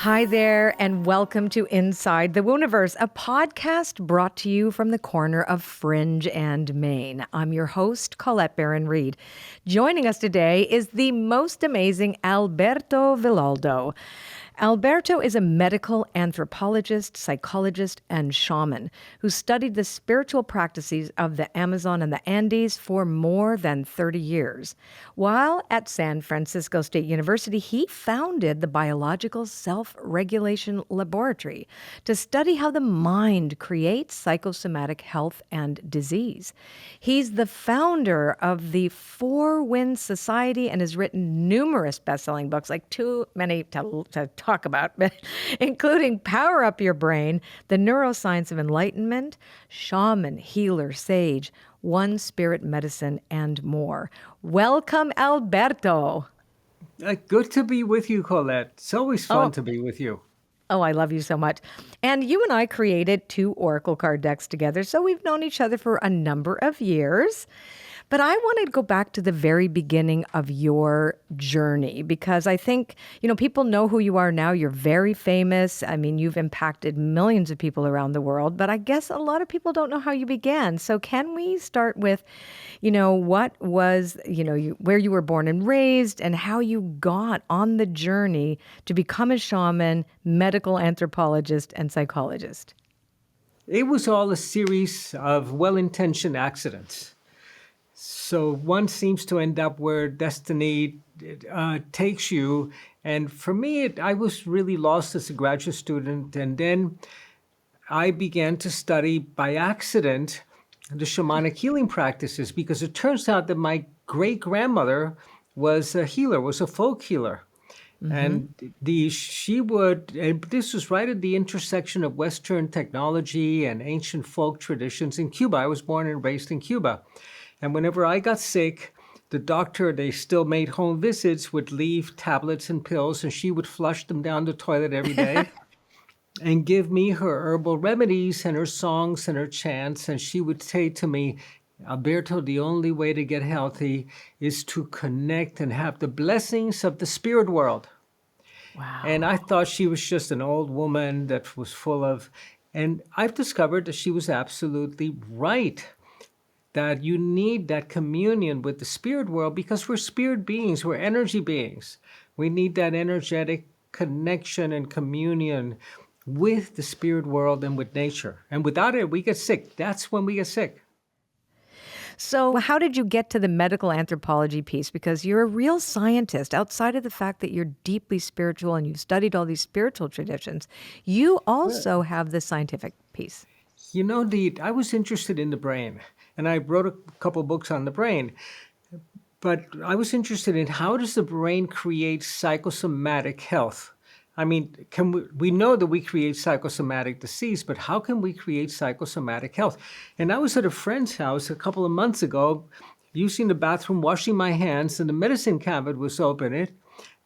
Hi there, and welcome to Inside the Wooniverse, a podcast brought to you from the corner of Fringe and Maine. I'm your host, Colette Baron-Reid. Joining us today is the most amazing Alberto Villoldo. Alberto is a medical anthropologist, psychologist, and shaman who studied the spiritual practices of the Amazon and the Andes for more than 30 years. While at San Francisco State University, he founded the Biological Self-Regulation Laboratory to study how the mind creates psychosomatic health and disease. He's the founder of the Four Winds Society and has written numerous best-selling books, like too many to talk about, including Power Up Your Brain, The Neuroscience of Enlightenment, Shaman, Healer, Sage, One Spirit Medicine, and more. Welcome, Alberto. Good to be with you, Colette. It's always fun to be with you. Oh, I love you so much. And you and I created 2 Oracle card decks together, so we've known each other for a number of years. But I wanted to go back to the very beginning of your journey because I think, people know who you are now. You're very famous. I mean, you've impacted millions of people around the world, but I guess a lot of people don't know how you began. So can we start with, what was, where you were born and raised and how you got on the journey to become a shaman, medical anthropologist, and psychologist? It was all a series of well-intentioned accidents. So one seems to end up where destiny takes you. And for me, I was really lost as a graduate student. And then I began to study by accident the shamanic healing practices because it turns out that my great-grandmother was a healer, was a folk healer. And this was right at the intersection of Western technology and ancient folk traditions in Cuba. I was born and raised in Cuba. And whenever I got sick, the doctor, they still made home visits, would leave tablets and pills, and she would flush them down the toilet every day and give me her herbal remedies and her songs and her chants. And she would say to me, Alberto, the only way to get healthy is to connect and have the blessings of the spirit world. Wow. And I thought she was just an old woman that was full of, and I've discovered that she was absolutely right. That you need that communion with the spirit world because we're spirit beings, we're energy beings. We need that energetic connection and communion with the spirit world and with nature. And without it, we get sick. That's when we get sick. So how did you get to the medical anthropology piece? Because you're a real scientist. Outside of the fact that you're deeply spiritual and you've studied all these spiritual traditions, you also have the scientific piece. I was interested in the brain, and I wrote a couple books on the brain. But I was interested in how does the brain create psychosomatic health? I mean, we know that we create psychosomatic disease, but how can we create psychosomatic health? And I was at a friend's house a couple of months ago, using the bathroom, washing my hands, and the medicine cabinet was open,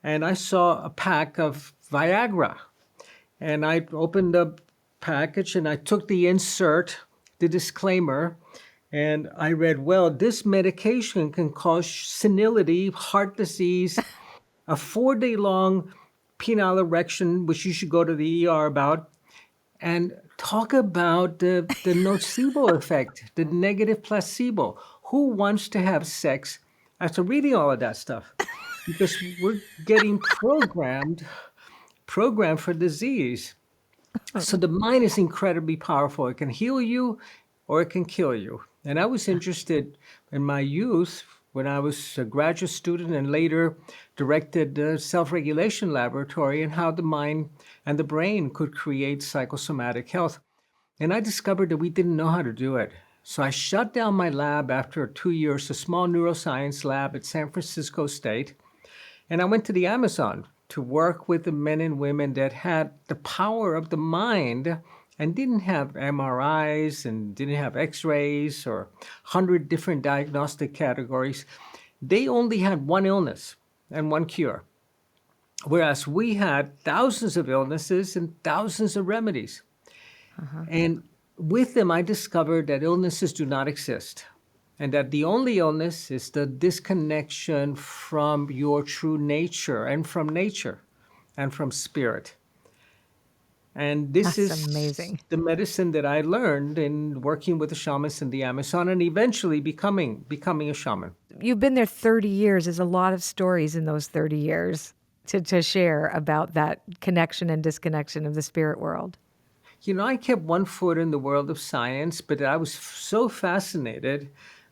and I saw a pack of Viagra. And I opened the package and I took the insert, the disclaimer, and I read, well, this medication can cause senility, heart disease, a 4-day-long penile erection, which you should go to the ER about, and talk about the nocebo effect, the negative placebo. Who wants to have sex after reading all of that stuff? Because we're getting programmed for disease. So the mind is incredibly powerful. It can heal you or it can kill you. And I was interested in my youth when I was a graduate student and later directed the self-regulation laboratory and how the mind and the brain could create psychosomatic health. And I discovered that we didn't know how to do it. So I shut down my lab after 2 years, a small neuroscience lab at San Francisco State. And I went to the Amazon to work with the men and women that had the power of the mind and didn't have MRIs and didn't have X-rays or 100 different diagnostic categories. They only had one illness and one cure, whereas we had thousands of illnesses and thousands of remedies. And with them, I discovered that illnesses do not exist. And that the only illness is the disconnection from your true nature and from nature and from spirit. And this That's is amazing. the medicine that I learned in working with the shamans in the Amazon and eventually becoming a shaman. You've been there 30 years. There's a lot of stories in those 30 years to share about that connection and disconnection of the spirit world. I kept one foot in the world of science, but I was so fascinated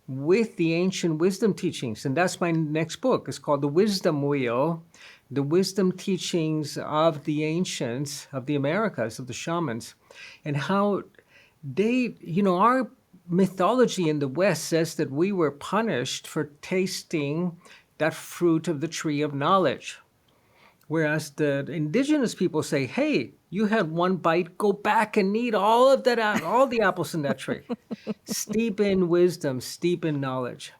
with the ancient wisdom teachings. And that's my next book. It's called The Wisdom Wheel, the wisdom teachings of the ancients, of the Americas, of the shamans, and how our mythology in the West says that we were punished for tasting that fruit of the tree of knowledge. Whereas the indigenous people say, hey, you had one bite, go back and eat all of that, all the apples in that tree. Steep in wisdom, steep in knowledge.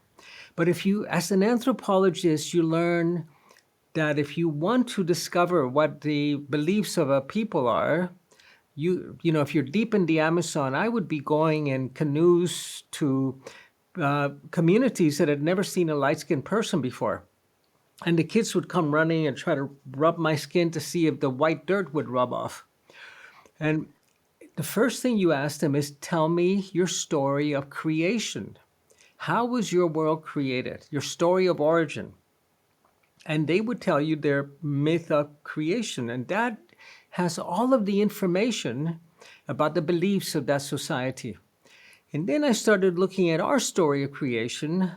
But if you, as an anthropologist, you learn that if you want to discover what the beliefs of a people are, if you're deep in the Amazon, I would be going in canoes to communities that had never seen a light-skinned person before. And the kids would come running and try to rub my skin to see if the white dirt would rub off. And the first thing you ask them is, tell me your story of creation. How was your world created? Your story of origin. And they would tell you their myth of creation. And that has all of the information about the beliefs of that society. And then I started looking at our story of creation,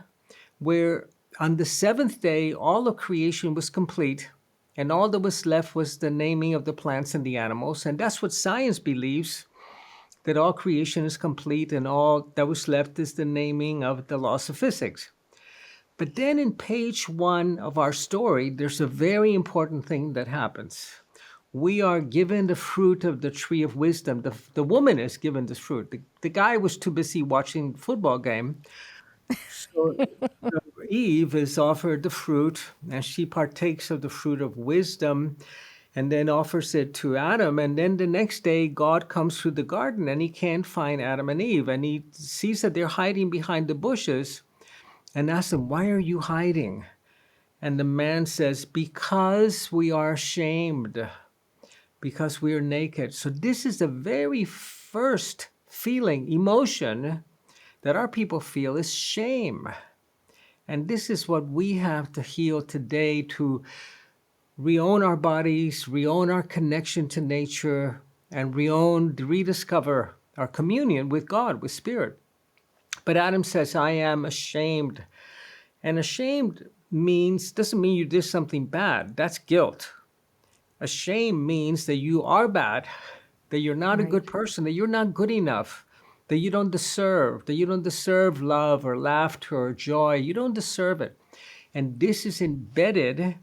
where on the seventh day, all of creation was complete, and all that was left was the naming of the plants and the animals. And that's what science believes, that all creation is complete, and all that was left is the naming of the laws of physics. But then in page 1 of our story, there's a very important thing that happens. We are given the fruit of the tree of wisdom. The woman is given this fruit. The guy was too busy watching the football game. So Eve is offered the fruit, and she partakes of the fruit of wisdom and then offers it to Adam. And then the next day, God comes through the garden and he can't find Adam and Eve. And he sees that they're hiding behind the bushes and asks them, why are you hiding? And the man says, because we are ashamed, because we are naked. So this is the very first feeling, emotion that our people feel is shame. And this is what we have to heal today, to reown our bodies, reown our connection to nature, and rediscover our communion with God, with Spirit. But Adam says, I am ashamed. And ashamed doesn't mean you did something bad. That's guilt. Ashamed means that you are bad, that you're not a good person, that you're not good enough, that you don't deserve love or laughter or joy. You don't deserve it. And this is embedded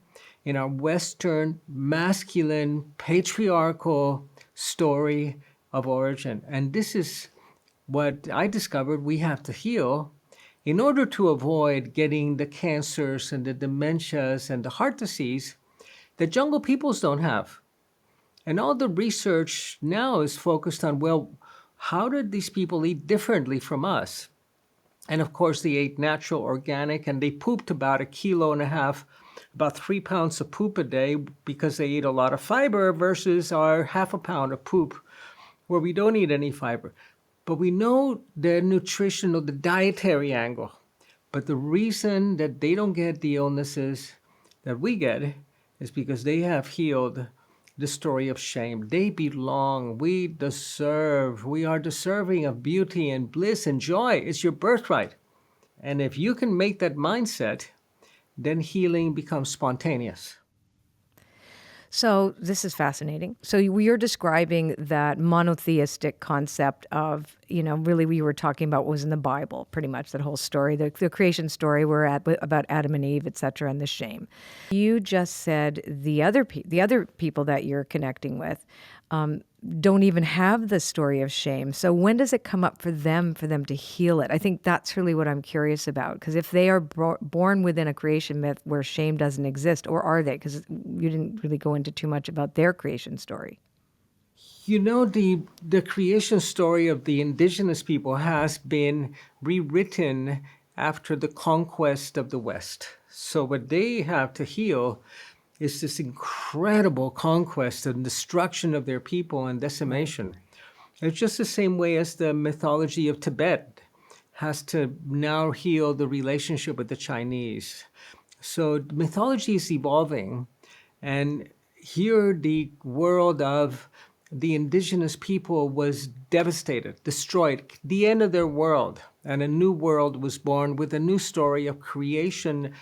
in our Western masculine patriarchal story of origin. And this is what I discovered we have to heal in order to avoid getting the cancers and the dementias and the heart disease that jungle peoples don't have. And all the research now is focused on, well, how did these people eat differently from us? And of course, they ate natural, organic, and they pooped about 1.5 kilos, about 3 pounds of poop a day, because they ate a lot of fiber versus our 0.5 pound of poop, where we don't eat any fiber. But we know the nutritional, the dietary angle. But the reason that they don't get the illnesses that we get is because they have healed the story of shame. They belong. We are deserving of beauty and bliss and joy. It's your birthright. And if you can make that mindset, then healing becomes spontaneous. So this is fascinating. So you're describing that monotheistic concept of, really we were talking about what was in the Bible, pretty much that whole story, the creation story about Adam and Eve, et cetera, and the shame. You just said the other people that you're connecting with don't even have the story of shame. So when does it come up for them to heal it? I think that's really what I'm curious about. Because if they are born within a creation myth where shame doesn't exist, or are they? Because you didn't really go into too much about their creation story. The creation story of the indigenous people has been rewritten after the conquest of the West. So what they have to heal is this incredible conquest and destruction of their people and decimation. It's just the same way as the mythology of Tibet has to now heal the relationship with the Chinese. So mythology is evolving, and here the world of the indigenous people was devastated, destroyed, the end of their world, and a new world was born with a new story of creation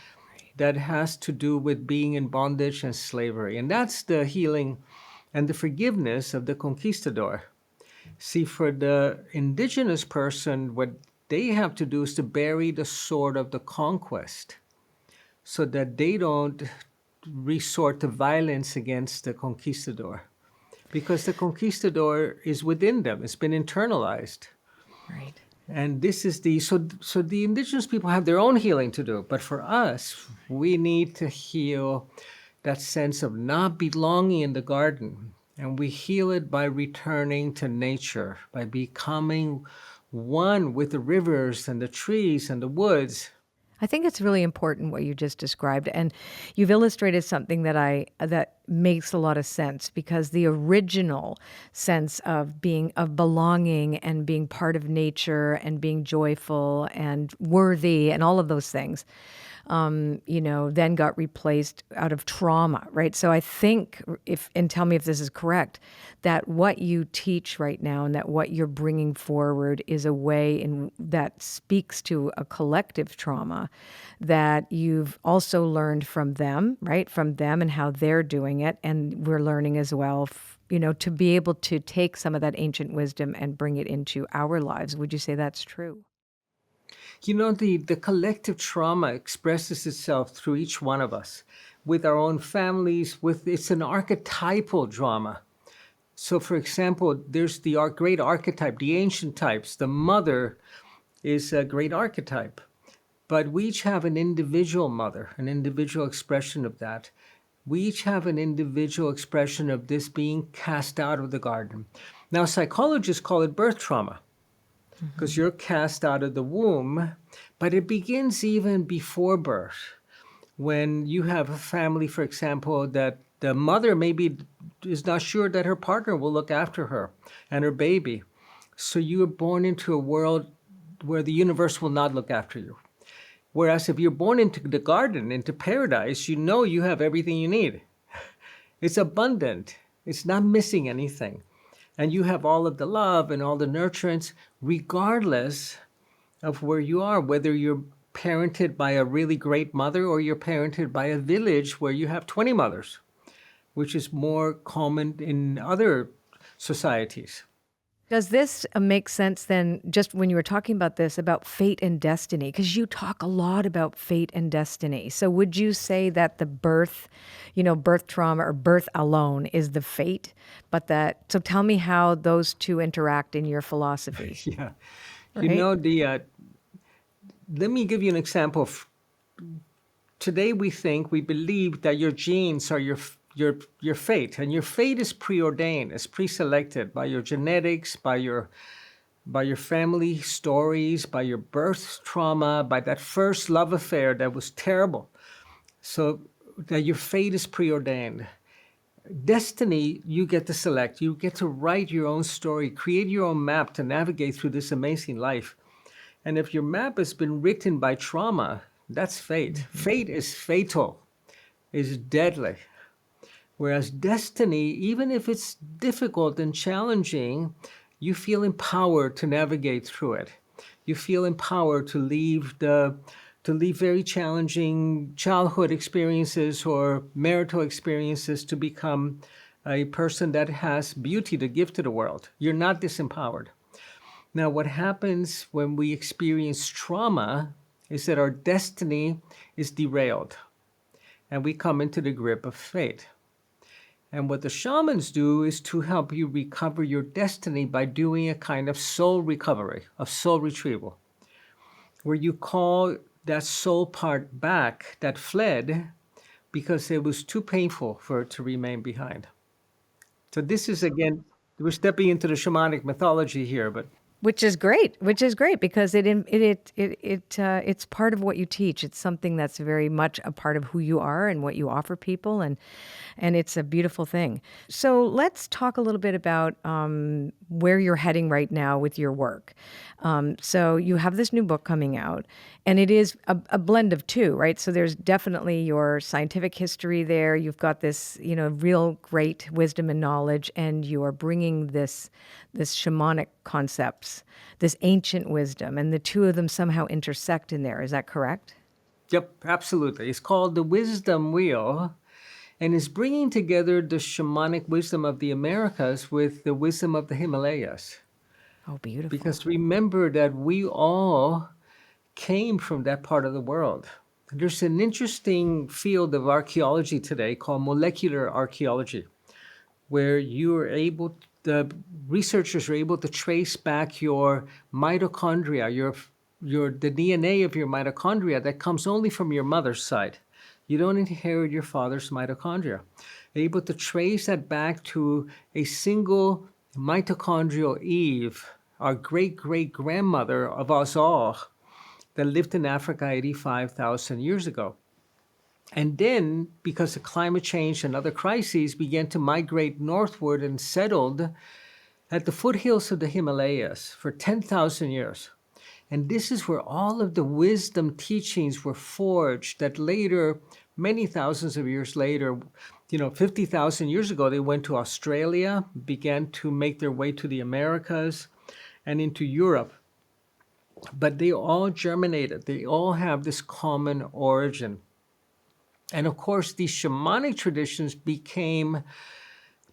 that has to do with being in bondage and slavery. And that's the healing and the forgiveness of the conquistador. See, for the indigenous person, what they have to do is to bury the sword of the conquest so that they don't resort to violence against the conquistador. Because the conquistador is within them, it's been internalized. Right. And this is so the indigenous people have their own healing to do. But for us, we need to heal that sense of not belonging in the garden. And we heal it by returning to nature, by becoming one with the rivers and the trees and the woods. I think it's really important what you just described, and you've illustrated something that makes a lot of sense, because the original sense of belonging and being part of nature and being joyful and worthy and all of those things, then got replaced out of trauma, right? So I think, and tell me if this is correct, that what you teach right now and that what you're bringing forward is a way that speaks to a collective trauma that you've also learned from them, right? From them and how they're doing it. And we're learning as well, to be able to take some of that ancient wisdom and bring it into our lives. Would you say that's true? The collective trauma expresses itself through each one of us, with our own families, it's an archetypal drama. So, for example, there's the great archetype, the ancient types. The mother is a great archetype, but we each have an individual mother, an individual expression of that. We each have an individual expression of this being cast out of the garden. Now, psychologists call it birth trauma, because you're cast out of the womb, but it begins even before birth. When you have a family, for example, that the mother maybe is not sure that her partner will look after her and her baby. So you are born into a world where the universe will not look after you. Whereas if you're born into the garden, into paradise, you have everything you need. It's abundant. It's not missing anything. And you have all of the love and all the nurturance, regardless of where you are, whether you're parented by a really great mother or you're parented by a village where you have 20 mothers, which is more common in other societies. Does this make sense then, just when you were talking about this, about fate and destiny? Because you talk a lot about fate and destiny. So would you say that the birth trauma or birth alone is the fate, so tell me how those two interact in your philosophy. Yeah. Right? Let me give you an example. Today we believe that your genes are your fate, and your fate is preordained, it's pre-selected by your genetics, by your family stories, by your birth trauma, by that first love affair that was terrible. So that your fate is preordained. Destiny, you get to select. You get to write your own story, create your own map to navigate through this amazing life. And if your map has been written by trauma, that's fate. Fate is fatal, is deadly. Whereas destiny, even if it's difficult and challenging, you feel empowered to navigate through it. You feel empowered to leave very challenging childhood experiences or marital experiences to become a person that has beauty to give to the world. You're not disempowered. Now, what happens when we experience trauma is that our destiny is derailed and we come into the grip of fate. And what the shamans do is to help you recover your destiny by doing a kind of soul recovery, of soul retrieval, where you call that soul part back that fled because it was too painful for it to remain behind. So this is, again, we're stepping into the shamanic mythology here, but Which is great. Which is great because it's part of what you teach. It's something that's very much a part of who you are and what you offer people, and it's a beautiful thing. So let's talk a little bit about where you're heading right now with your work. So you have this new book coming out, and it is a blend of two, right? So there's definitely your scientific history there. You've got this, real great wisdom and knowledge, and you are bringing this shamanic concepts, this ancient wisdom, and the two of them somehow intersect in there. Is that correct? Yep, absolutely. It's called the Wisdom Wheel, and is bringing together the shamanic wisdom of the Americas with the wisdom of the Himalayas. Oh, beautiful. Because remember that we all came from that part of the world. There's an interesting field of archaeology today called molecular archaeology, where the researchers are able to trace back your mitochondria, the DNA of your mitochondria that comes only from your mother's side. You don't inherit your father's mitochondria. They're able to trace that back to a single mitochondrial Eve, our great-great-grandmother of us all, that lived in Africa 85,000 years ago. And then, because of climate change and other crises, began to migrate northward and settled at the foothills of the Himalayas for 10,000 years. And this is where all of the wisdom teachings were forged that later, many thousands of years later, 50,000 years ago, they went to Australia, began to make their way to the Americas and into Europe. But they all germinated. They all have this common origin. And of course, these shamanic traditions became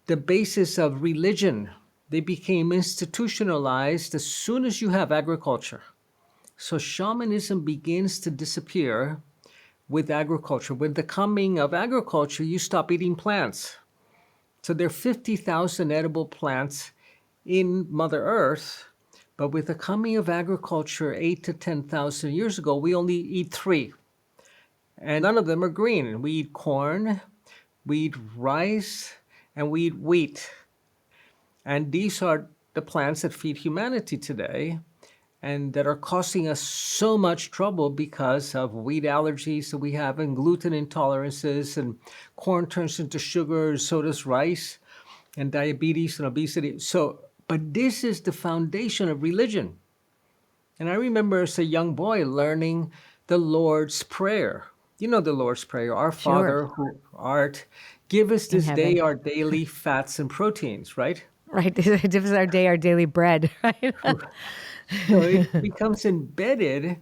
the basis of religion. They became institutionalized as soon as you have agriculture. So shamanism begins to disappear with agriculture. With the coming of agriculture, you stop eating plants. So there are 50,000 edible plants in Mother Earth, but with the coming of agriculture 8 to 10,000 years ago, we only eat 3. And none of them are green. We eat corn, we eat rice, and we eat wheat. And these are the plants that feed humanity today and that are causing us so much trouble because of wheat allergies that we have and gluten intolerances, and corn turns into sugar, so does rice, and diabetes and obesity. But this is the foundation of religion. And I remember as a young boy learning the Lord's Prayer. You know the Lord's Prayer, Our Father who art, give us this day our daily fats and proteins, right? Right. Give us our day, our daily bread, right? So it becomes embedded.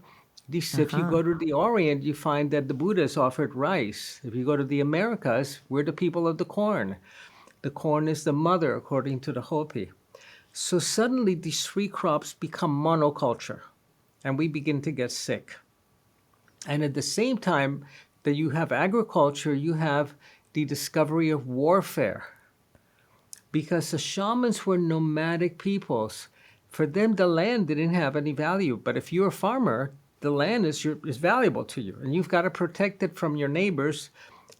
If you go to the Orient, you find that the Buddhas offered rice. If you go to the Americas, we're the people of the corn. The corn is the mother, according to the Hopi. So suddenly these 3 crops become monoculture, and we begin to get sick. And at the same time that you have agriculture, you have the discovery of warfare. Because the shamans were nomadic peoples. For them, the land didn't have any value. But if you're a farmer, the land is valuable to you. And you've got to protect it from your neighbors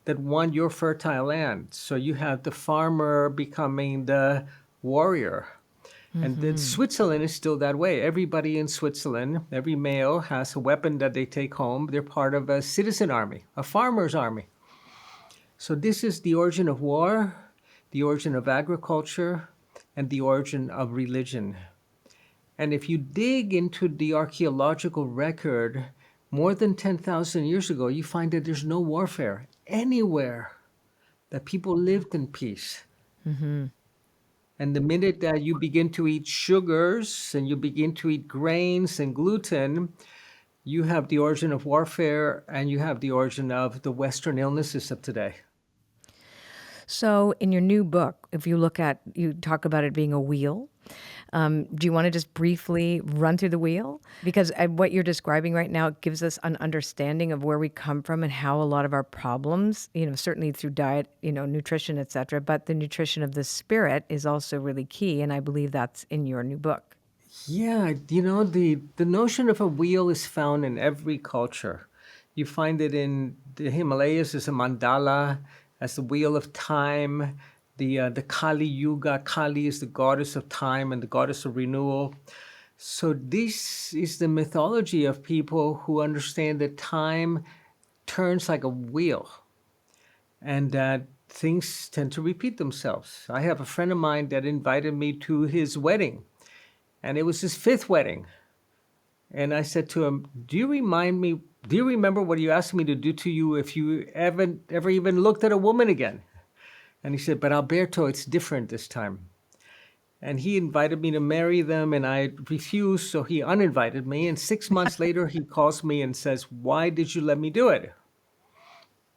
that want your fertile land. So you have the farmer becoming the warrior. And then Switzerland is still that way. Everybody in Switzerland, every male has a weapon that they take home. They're part of a citizen army, a farmer's army. So this is the origin of war, the origin of agriculture, and the origin of religion. And if you dig into the archaeological record, more than 10,000 years ago, you find that there's no warfare anywhere, that people lived in peace. And the minute that you begin to eat sugars and you begin to eat grains and gluten, you have the origin of warfare and you have the origin of the Western illnesses of today. So in your new book, if you talk about it being a wheel. Do you want to just briefly run through the wheel? Because what you're describing right now gives us an understanding of where we come from and how a lot of our problems, certainly through diet, nutrition, et cetera, but the nutrition of the spirit is also really key. And I believe that's in your new book. Yeah, the notion of a wheel is found in every culture. You find it in the Himalayas as a mandala, as the wheel of time. The Kali Yuga. Kali is the goddess of time and the goddess of renewal. So this is the mythology of people who understand that time turns like a wheel and that things tend to repeat themselves. I have a friend of mine that invited me to his wedding, and it was his fifth wedding. And I said to him, do you remember what you asked me to do to you if you ever even looked at a woman again? And he said, but Alberto, it's different this time. And he invited me to marry them, and I refused, so he uninvited me. And 6 months later, he calls me and says, why did you let me do it?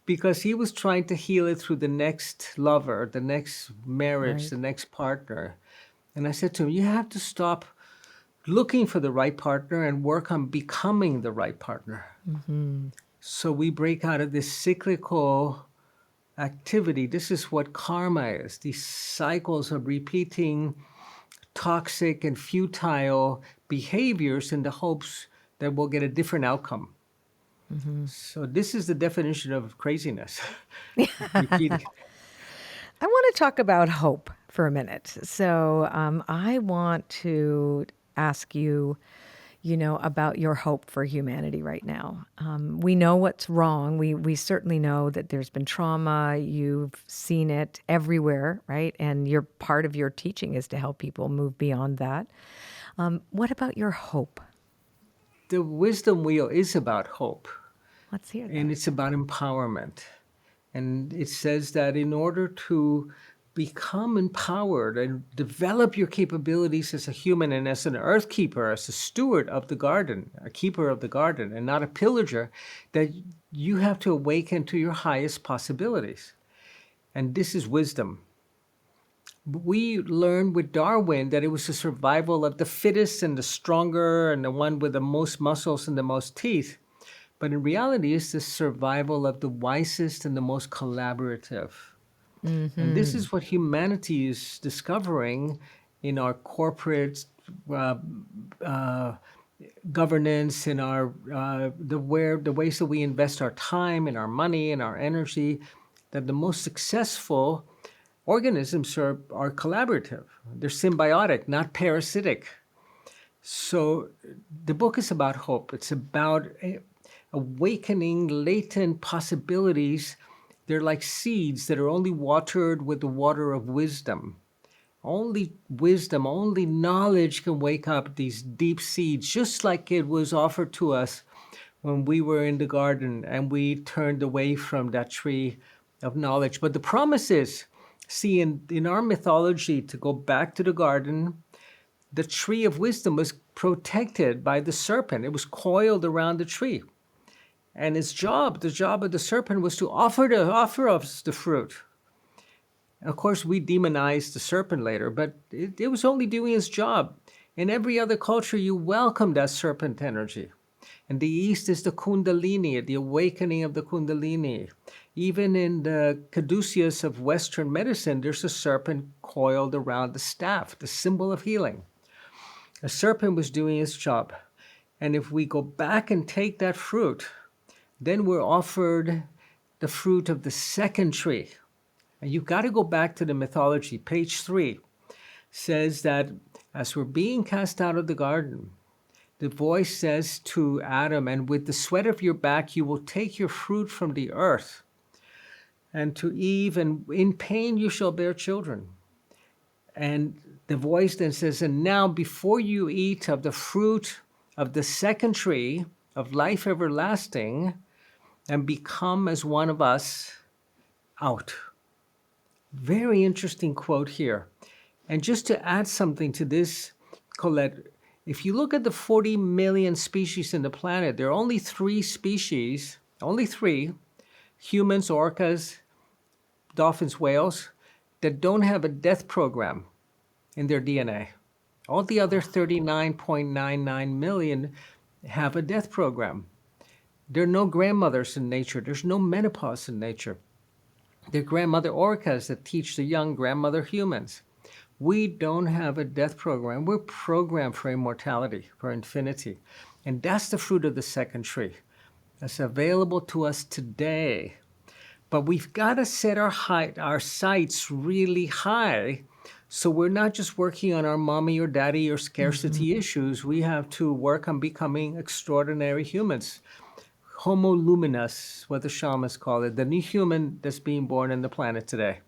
Because he was trying to heal it through the next lover, the next marriage, Right. the next partner. And I said to him, you have to stop looking for the right partner and work on becoming the right partner. So we break out of this cyclical activity. This is what karma is, these cycles of repeating toxic and futile behaviors in the hopes that we'll get a different outcome. So this is the definition of craziness. Repeating. I want to talk about hope for a minute. So I want to ask you, about your hope for humanity right now. We know what's wrong. We certainly know that there's been trauma. You've seen it everywhere, right? And part of your teaching is to help people move beyond that. What about your hope? The wisdom wheel is about hope, Let's hear and that. it's about empowerment. And it says that in order to become empowered and develop your capabilities as a human and as an earth keeper, as a steward of the garden, a keeper of the garden, and not a pillager, that you have to awaken to your highest possibilities. And this is wisdom. We learned with Darwin that it was the survival of the fittest and the stronger and the one with the most muscles and the most teeth. But in reality, it's the survival of the wisest and the most collaborative. And this is what humanity is discovering in our corporate uh, uh, governance, in our the ways that we invest our time and our money and our energy. That the most successful organisms are collaborative. They're symbiotic, not parasitic. So the book is about hope. It's about awakening latent possibilities. They're like seeds that are only watered with the water of wisdom. Only wisdom, only knowledge can wake up these deep seeds, just like it was offered to us when we were in the garden and we turned away from that tree of knowledge. But the promise is, see, in our mythology, to go back to the garden, the tree of wisdom was protected by the serpent. It was coiled around the tree. And the job of the serpent was to offer us the fruit. Of course, we demonized the serpent later, but it was only doing its job. In every other culture, you welcome that serpent energy. In the East is the Kundalini, the awakening of the Kundalini. Even in the caduceus of Western medicine, there's a serpent coiled around the staff, the symbol of healing. A serpent was doing its job. And if we go back and take that fruit, then we're offered the fruit of the second tree. And you've got to go back to the mythology. Page 3 says that as we're being cast out of the garden, the voice says to Adam, and with the sweat of your back, you will take your fruit from the earth. And to Eve, and in pain you shall bear children. And the voice then says, and now before you eat of the fruit of the second tree of life everlasting, and become as one of us, out. Very interesting quote here. And just to add something to this, Colette, if you look at the 40 million species in the planet, there are only 3 species, only 3, humans, orcas, dolphins, whales, that don't have a death program in their DNA. All the other 39.99 million have a death program. There are no grandmothers in nature. There's no menopause in nature. They're grandmother orcas that teach the young grandmother humans. We don't have a death program. We're programmed for immortality, for infinity. And that's the fruit of the second tree. That's available to us today. But we've got to set our sights really high So we're not just working on our mommy or daddy or scarcity issues. We have to work on becoming extraordinary humans. Homo luminous, what the shamans call it, the new human that's being born on the planet today.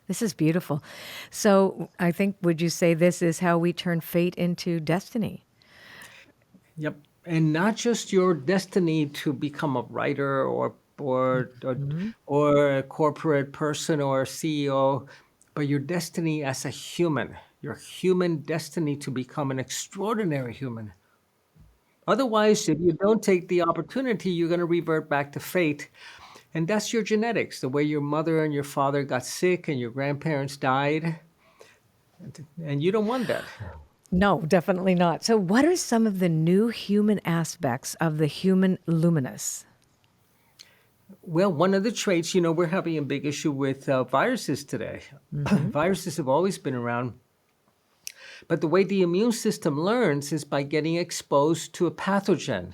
This is beautiful. So I think, would you say this is how we turn fate into destiny? Yep. And not just your destiny to become a writer or a corporate person or a CEO, but your destiny as a human, your human destiny to become an extraordinary human. Otherwise, if you don't take the opportunity, you're going to revert back to fate. And that's your genetics, the way your mother and your father got sick and your grandparents died. And you don't want that. No, definitely not. So, what are some of the new human aspects of the human luminous? Well, one of the traits, we're having a big issue with viruses today. Viruses have always been around, but the way the immune system learns is by getting exposed to a pathogen.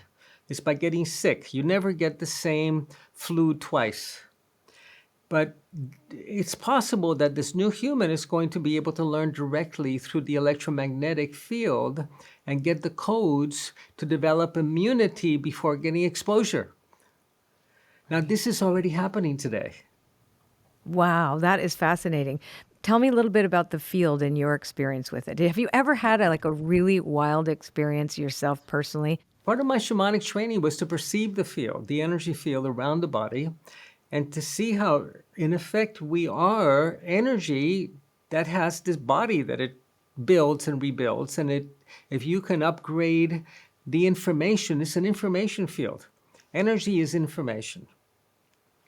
It's by getting sick. You never get the same flu twice. But it's possible that this new human is going to be able to learn directly through the electromagnetic field and get the codes to develop immunity before getting exposure. Now, this is already happening today. Wow, that is fascinating. Tell me a little bit about the field and your experience with it. Have you ever had a really wild experience yourself personally? Part of my shamanic training was to perceive the field, the energy field around the body, and to see how, in effect, we are energy that has this body that it builds and rebuilds. And if you can upgrade the information, it's an information field. Energy is information.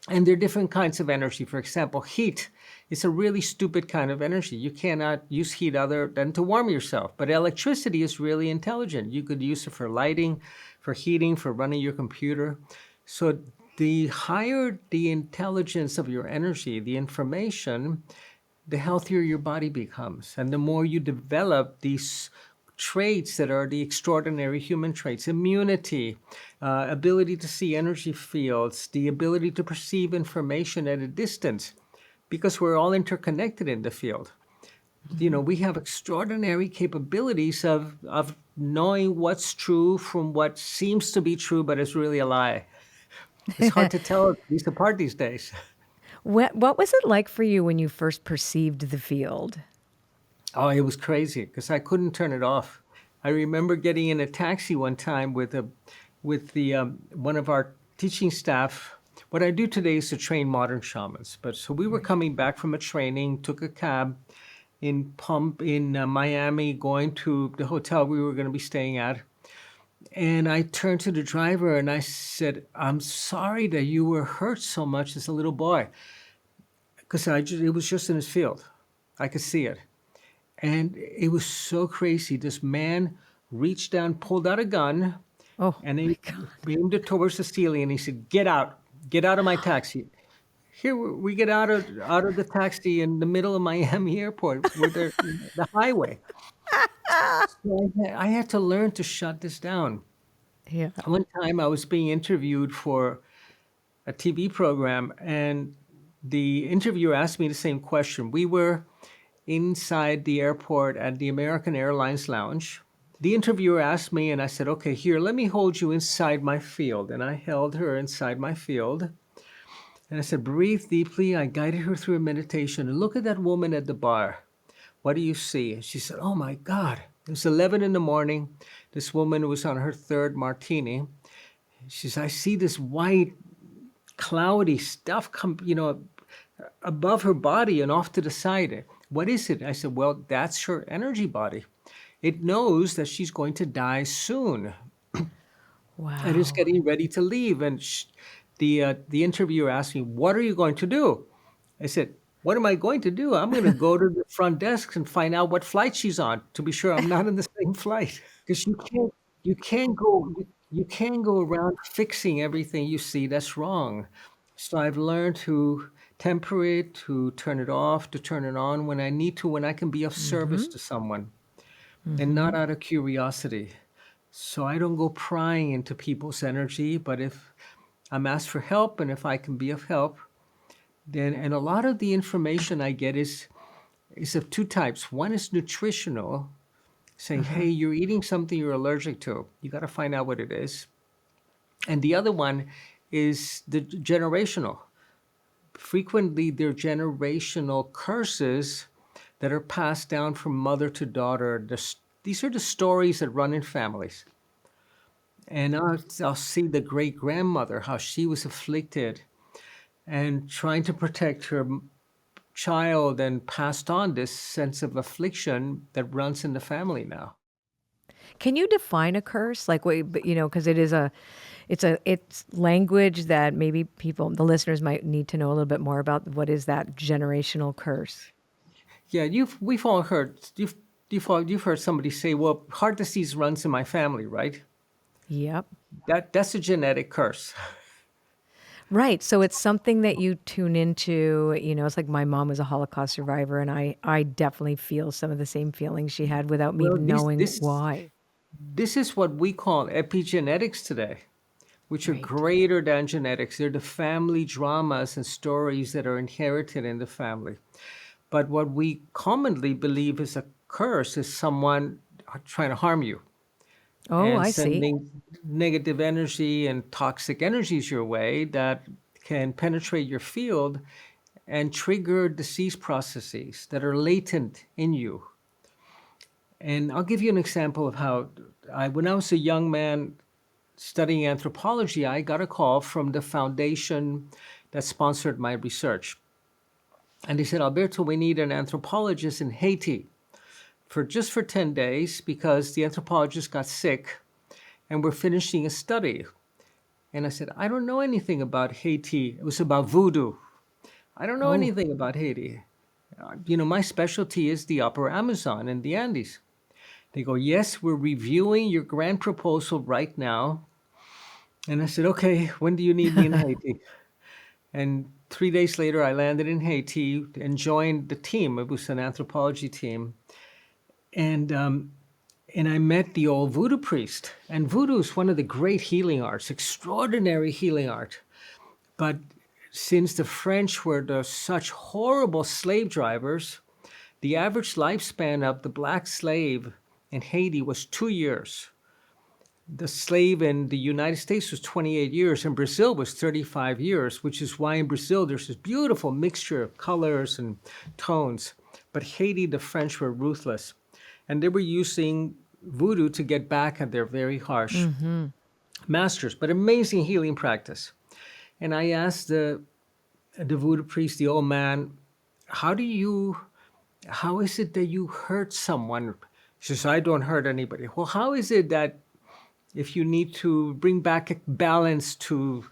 And there are different kinds of energy. For example, heat is a really stupid kind of energy. You cannot use heat other than to warm yourself. But electricity is really intelligent. You could use it for lighting, for heating, for running your computer. So the higher the intelligence of your energy, the information, the healthier your body becomes. And the more you develop these traits that are the extraordinary human traits, immunity, ability to see energy fields, the ability to perceive information at a distance, because we're all interconnected in the field. We have extraordinary capabilities of knowing what's true from what seems to be true, but is really a lie. It's hard to tell these apart these days. What was it like for you when you first perceived the field? Oh, it was crazy because I couldn't turn it off. I remember getting in a taxi one time with one of our teaching staff. What I do today is to train modern shamans. But so we were coming back from a training, took a cab in Miami, going to the hotel we were going to be staying at. And I turned to the driver and I said, "I'm sorry that you were hurt so much as a little boy," because it was just in his field. I could see it. And it was so crazy. This man reached down, pulled out a gun, Oh, and my he God. aimed it towards the ceiling, and he said, get out of my taxi." Here we get out of the taxi in the middle of Miami airport with the highway. So I had to learn to shut this down. Yeah. One time I was being interviewed for a TV program, and the interviewer asked me the same question. We were inside the airport at the American Airlines lounge. The interviewer asked me, and I said, "Okay, here, let me hold you inside my field." And I held her inside my field. And I said, "Breathe deeply." I guided her through a meditation. And look at that woman at the bar. What do you see? And she said, "Oh my God." It was 11 in the morning. This woman was on her third martini. She says, "I see this white, cloudy stuff above her body and off to the side. What is it?" I said, "Well, that's her energy body. It knows that she's going to die soon and is Wow. getting ready to leave." And the interviewer asked me, "What are you going to do?" I said, "What am I going to do? I'm going to go to the front desk and find out what flight she's on to be sure I'm not on the same flight." Because you can't go around fixing everything you see that's wrong. So I've learned to temper it, to turn it off, to turn it on when I need to, when I can be of service to someone and not out of curiosity. So I don't go prying into people's energy, but if I'm asked for help and if I can be of help, then, and a lot of the information I get is is of two types. One is nutritional, saying, Uh-huh. hey, you're eating something you're allergic to. You got to find out what it is. And the other one is the generational. Frequently, they're generational curses that are passed down from mother to daughter. These are the stories that run in families. And I'll see the great grandmother, how she was afflicted and trying to protect her child and passed on this sense of affliction that runs in the family now. Can you define a curse? Like, because it's language that maybe the listeners might need to know a little bit more about. What is that generational curse? Yeah, we've all heard you've heard somebody say, "Well, heart disease runs in my family," right? Yep. That's a genetic curse. Right. So it's something that you tune into. It's like my mom was a Holocaust survivor, and I definitely feel some of the same feelings she had without me Well, knowing why. this is what we call epigenetics today, which are Right. greater than genetics. They're the family dramas and stories that are inherited in the family. But what we commonly believe is a curse is someone trying to harm you Oh, and I see. sending negative energy and toxic energies your way that can penetrate your field and trigger disease processes that are latent in you. And I'll give you an example of how when I was a young man studying anthropology, I got a call from the foundation that sponsored my research. And they said, Alberto, we need an anthropologist in Haiti for 10 days because the anthropologist got sick and we're finishing a study. And I said, I don't know anything about Haiti. It was about voodoo. I don't know Oh, anything about Haiti. My specialty is the upper Amazon and the Andes. They go, yes, we're reviewing your grant proposal right now. And I said, okay, when do you need me in Haiti? And 3 days later, I landed in Haiti and joined the team. It was an anthropology team. And and I met the old voodoo priest. And voodoo is one of the great healing arts, extraordinary healing art. But since the French were such horrible slave drivers, the average lifespan of the black slave in Haiti was 2 years. The slave in the United States was 28 years, and Brazil was 35 years, which is why in Brazil there's this beautiful mixture of colors and tones. But Haiti, the French were ruthless, and they were using voodoo to get back at their very harsh masters, but amazing healing practice. And I asked the voodoo priest, the old man, how do you how is it that you hurt someone? He says, I don't hurt anybody. Well, how is it that if you need to bring back a balance to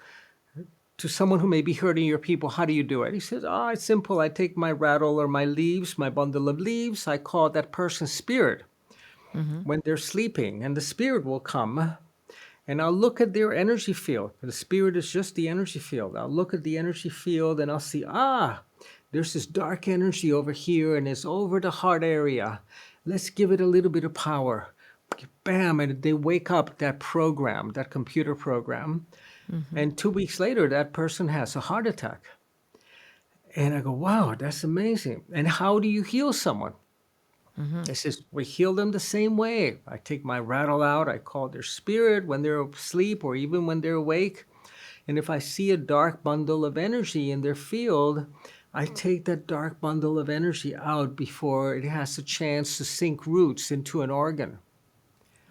someone who may be hurting your people, how do you do it? He says, oh, it's simple. I take my rattle or my leaves, my bundle of leaves, I call that person's spirit hmm when they're sleeping, and the spirit will come and I'll look at their energy field. The spirit is just the energy field. I'll look at the energy field and I'll see, there's this dark energy over here and it's over the heart area. Let's give it a little bit of power. Bam, and they wake up that program, that computer program. hmm And 2 weeks later, that person has a heart attack. And I go, wow, that's amazing. And how do you heal someone? hmm It says, we heal them the same way. I take my rattle out, I call their spirit when they're asleep or even when they're awake. And if I see a dark bundle of energy in their field, I take that dark bundle of energy out before it has a chance to sink roots into an organ.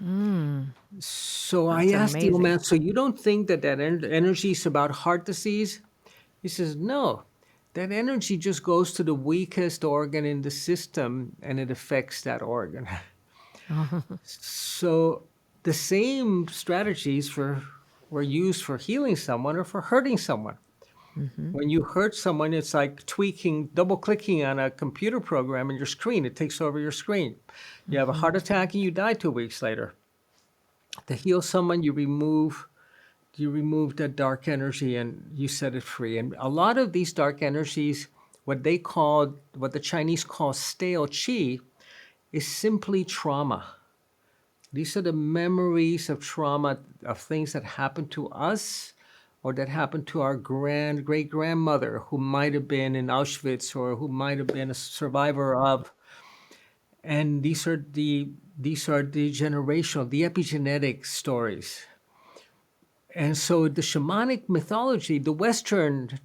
Mm, So I that's asked the old amazing. man, so you don't think that energy is about heart disease? He says, no. That energy just goes to the weakest organ in the system and it affects that organ. So the same strategies were used for healing someone or for hurting someone. hmm When you hurt someone, it's like double clicking on a computer program in your screen. It takes over your screen. You have a hmm heart attack and you die 2 weeks later. To heal someone, you remove that dark energy and you set it free. And a lot of these dark energies, what the Chinese call stale qi, is simply trauma. These are the memories of trauma, of things that happened to us or that happened to our great grandmother who might have been in Auschwitz or who might have been a survivor of. And these are the generational, the epigenetic stories. And so the shamanic mythology, the Western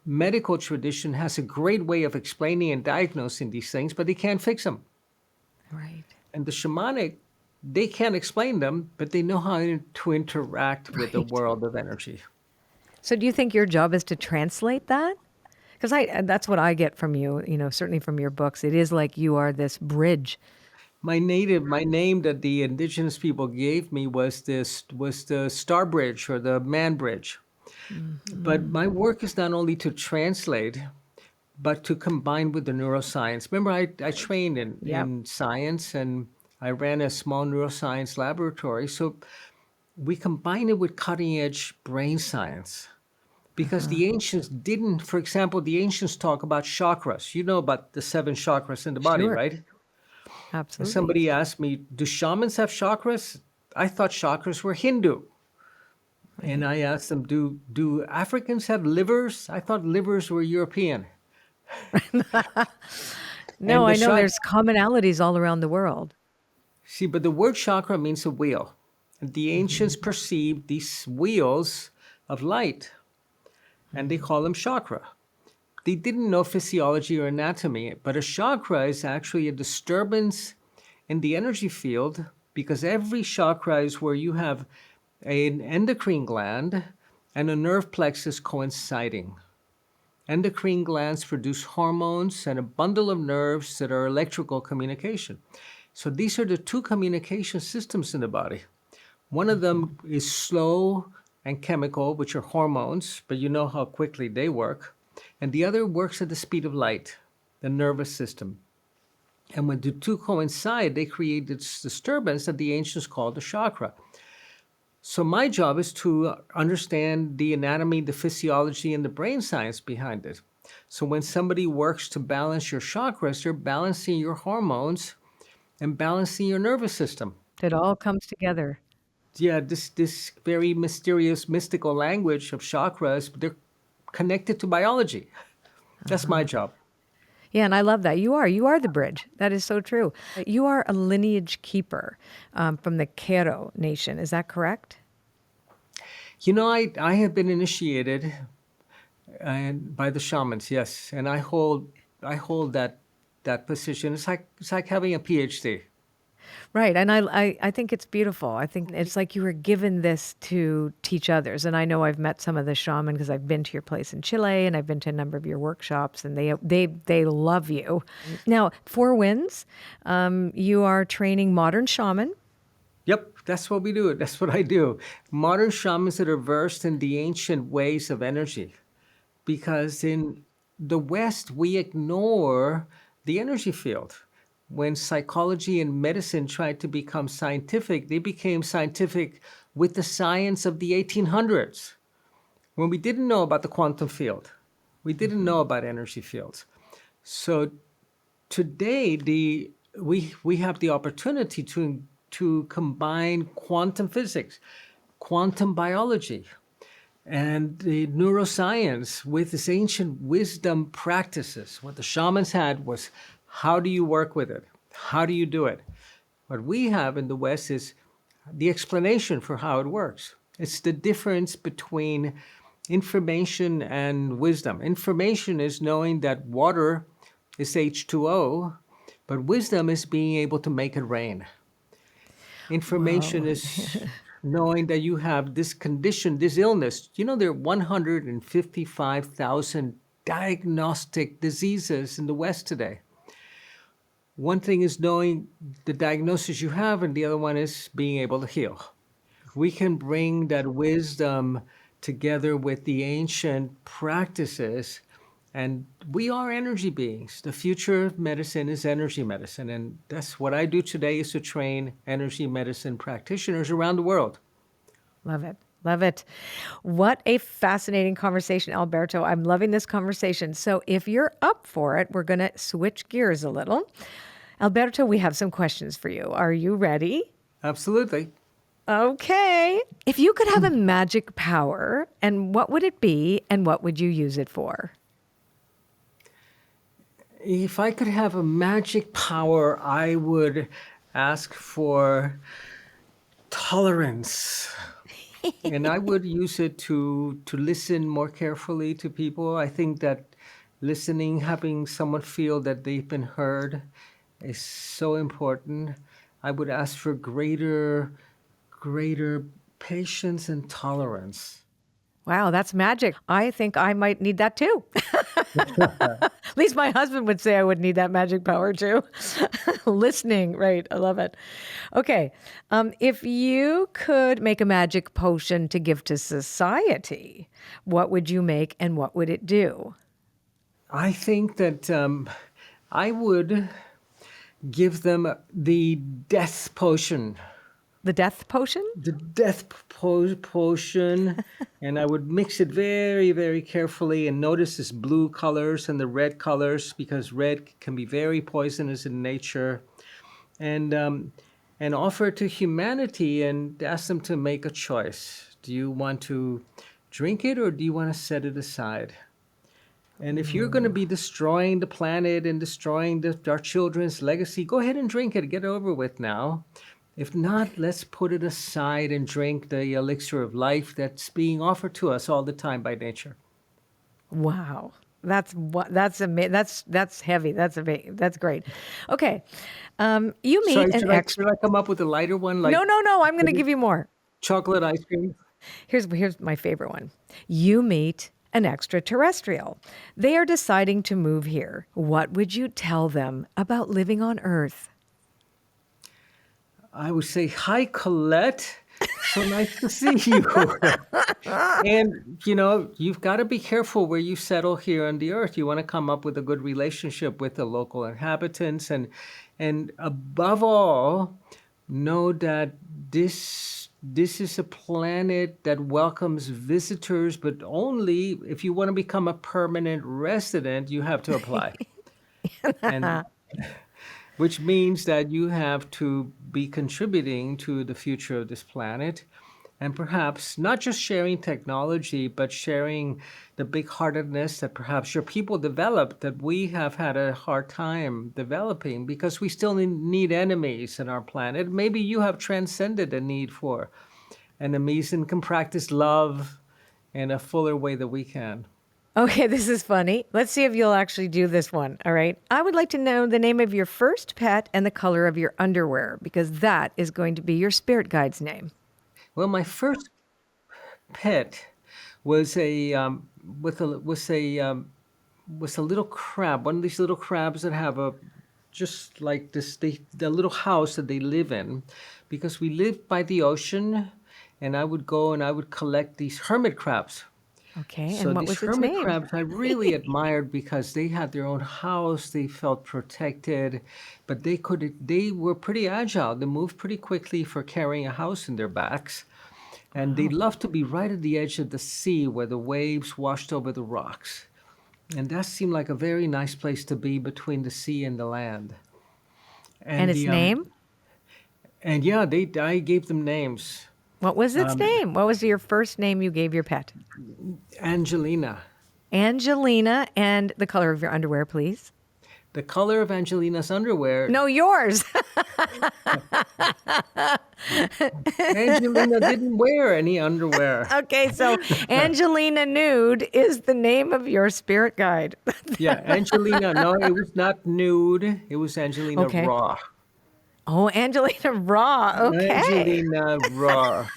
medical tradition has a great way of explaining and diagnosing these things, but they can't fix them. Right. And the shamanic, they can't explain them, but they know how to interact with the Right. world of energy. So do you think your job is to translate that? Because that's what I get from you, certainly from your books. It is like you are this bridge. My name that the indigenous people gave me was the Star Bridge or the Man Bridge. But Mhm. my work is not only to translate, but to combine with the neuroscience. Remember, I trained Yep. in science and I ran a small neuroscience laboratory. So we combine it with cutting edge brain science because Uh-huh. the ancients didn't, for example, the ancients talk about chakras. You know about the 7 chakras in the body, Sure. right? And Absolutely. somebody asked me, do shamans have chakras? I thought chakras were Hindu. And Right. I asked them, do Africans have livers? I thought livers were European. No, And the I know shak there's commonalities all around the world. See, but the word chakra means a wheel. And the ancients Mhm. perceived these wheels of light, and they Mhm. call them chakra. They didn't know physiology or anatomy, but a chakra is actually a disturbance in the energy field because every chakra is where you have an endocrine gland and a nerve plexus coinciding. Endocrine glands produce hormones and a bundle of nerves that are electrical communication. So these are the two communication systems in the body. One of them is slow and chemical, which are hormones, but you know how quickly they work. And the other works at the speed of light, the nervous system. And when the two coincide, they create this disturbance that the ancients called the chakra. So my job is to understand the anatomy, the physiology, and the brain science behind it. So when somebody works to balance your chakras, they're balancing your hormones and balancing your nervous system. It all comes together. Yeah, this very mysterious, mystical language of chakras, they're connected to biology. That's my Uh-huh. job. Yeah, and I love that. You are the bridge. That is so true. You are a lineage keeper from the Kero Nation. Is that correct? You know, I have been initiated and by the shamans, yes, and I hold that position. It's like having a PhD. Right. And I think it's beautiful. I think it's like you were given this to teach others. And I know I've met some of the shaman because I've been to your place in Chile and I've been to a number of your workshops and they love you. Now, Four Winds, you are training modern shaman. Yep, that's what we do. That's what I do. Modern shamans that are versed in the ancient ways of energy. Because in the West, we ignore the energy field. When psychology and medicine tried to become scientific, they became scientific with the science of the 1800s, when we didn't know about the quantum field. We didn't know about energy fields. So today, we have the opportunity to combine quantum physics, quantum biology, and the neuroscience with this ancient wisdom practices. What the shamans had was, how do you work with it? How do you do it? What we have in the West is the explanation for how it works. It's the difference between information and wisdom. Information is knowing that water is H2O, but wisdom is being able to make it rain. Information Whoa. is knowing that you have this condition, this illness. You know, there are 155,000 diagnostic diseases in the West today. One thing is knowing the diagnosis you have, and the other one is being able to heal. We can bring that wisdom together with the ancient practices, and we are energy beings. The future of medicine is energy medicine, and that's what I do today, is to train energy medicine practitioners around the world. Love it. Love it. What a fascinating conversation, Alberto. I'm loving this conversation. So, if you're up for it, we're going to switch gears a little. Alberto, we have some questions for you. Are you ready? Absolutely. Okay. If you could have a magic power, and what would it be, and what would you use it for? If I could have a magic power, I would ask for tolerance. And I would use it to listen more carefully to people. I think that listening, having someone feel that they've been heard is so important. I would ask for greater patience and tolerance. Wow, that's magic. I think I might need that too. At least my husband would say I would need that magic power too. Listening, right. I love it. Okay. If you could make a magic potion to give to society, what would you make and what would it do? I think that I would give them the death potion. The death potion? The potion, and I would mix it very, very carefully and notice this blue colors and the red colors because red can be very poisonous in nature, and offer it to humanity and ask them to make a choice. Do you want to drink it or do you want to set it aside? And if you're going to be destroying the planet and destroying our children's legacy, go ahead and drink it. Get it over with now. If not, let's put it aside and drink the elixir of life that's being offered to us all the time by nature. Wow. That's heavy. That's great. Okay. You meet Sorry, an extra. should I come up with a lighter one like No. I'm going to give you more. chocolate ice cream? Here's my favorite one. You meet an extraterrestrial. They are deciding to move here. What would you tell them about living on Earth? I would say, hi, Colette. So nice to see you. And, you've got to be careful where you settle here on the earth. You want to come up with a good relationship with the local inhabitants. And above all, know that this is a planet that welcomes visitors, but only if you want to become a permanent resident, you have to apply. And which means that you have to be contributing to the future of this planet and perhaps not just sharing technology, but sharing the big-heartedness that perhaps your people developed that we have had a hard time developing because we still need enemies in our planet. Maybe you have transcended the need for enemies and can practice love in a fuller way that we can. Okay, this is funny. Let's see if you'll actually do this one. All right. I would like to know the name of your first pet and the color of your underwear because that is going to be your spirit guide's name. Well, my first pet was a little crab, one of these little crabs that have just like this the little house that they live in, because we lived by the ocean, and I would go and I would collect these hermit crabs. Okay, So and what these was its hermit name? crabs I really admired because they had their own house, they felt protected, but they were pretty agile. They moved pretty quickly for carrying a house in their backs. And they loved to be right at the edge of the sea where the waves washed over the rocks. And that seemed like a very nice place to be between the sea and the land. And And its name? yeah, I gave them names. What was its name? What was your first name you gave your pet? Angelina. Angelina, and the color of your underwear, please. The color of Angelina's underwear. No, yours. Angelina didn't wear any underwear. Okay, so Angelina Nude is the name of your spirit guide. Yeah, Angelina. No, it was not nude. It was Angelina Okay. Raw. Oh, Angelina Raw. Okay. Angelina Raw.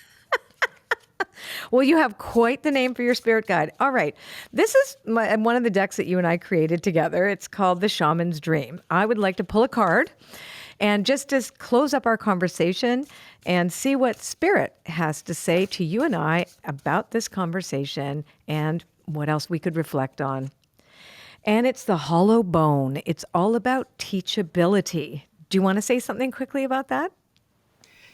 Well, you have quite the name for your spirit guide. All right. This is one of the decks that you and I created together. It's called The Shaman's Dream. I would like to pull a card and just to close up our conversation and see what spirit has to say to you and I about this conversation and what else we could reflect on. And it's the hollow bone. It's all about teachability. Do you want to say something quickly about that?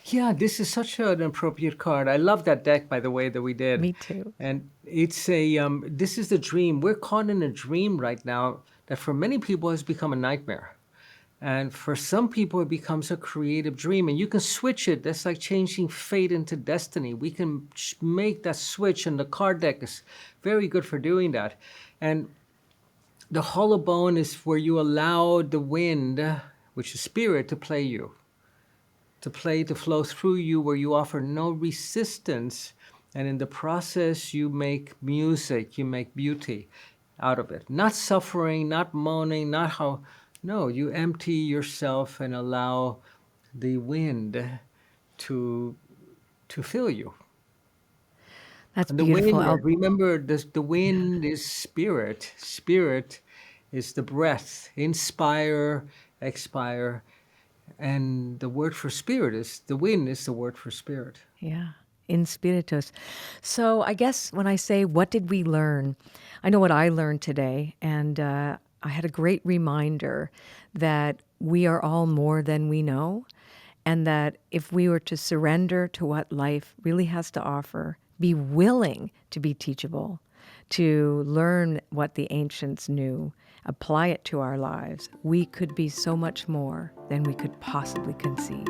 Yeah, this is such an appropriate card. I love that deck, by the way, that we did. Me too. And it's this is the dream. We're caught in a dream right now that for many people has become a nightmare. And for some people, it becomes a creative dream, and you can switch it. That's like changing fate into destiny. We can make that switch, and the card deck is very good for doing that. And the hollow bone is where you allow the wind, which is spirit, to play you, to flow through you, where you offer no resistance. And in the process, you make music, you make beauty out of it. Not suffering, not moaning, not how. No, you empty yourself and allow the wind to fill you. That's And the beautiful. wind, remember, the wind is spirit. Spirit is the breath. Inspire, expire. And the word for spirit is, the wind is the word for spirit. Yeah, in spiritus. So I guess when I say, what did we learn? I know what I learned today, and I had a great reminder that we are all more than we know, and that if we were to surrender to what life really has to offer, be willing to be teachable, to learn what the ancients knew, apply it to our lives, we could be so much more than we could possibly conceive.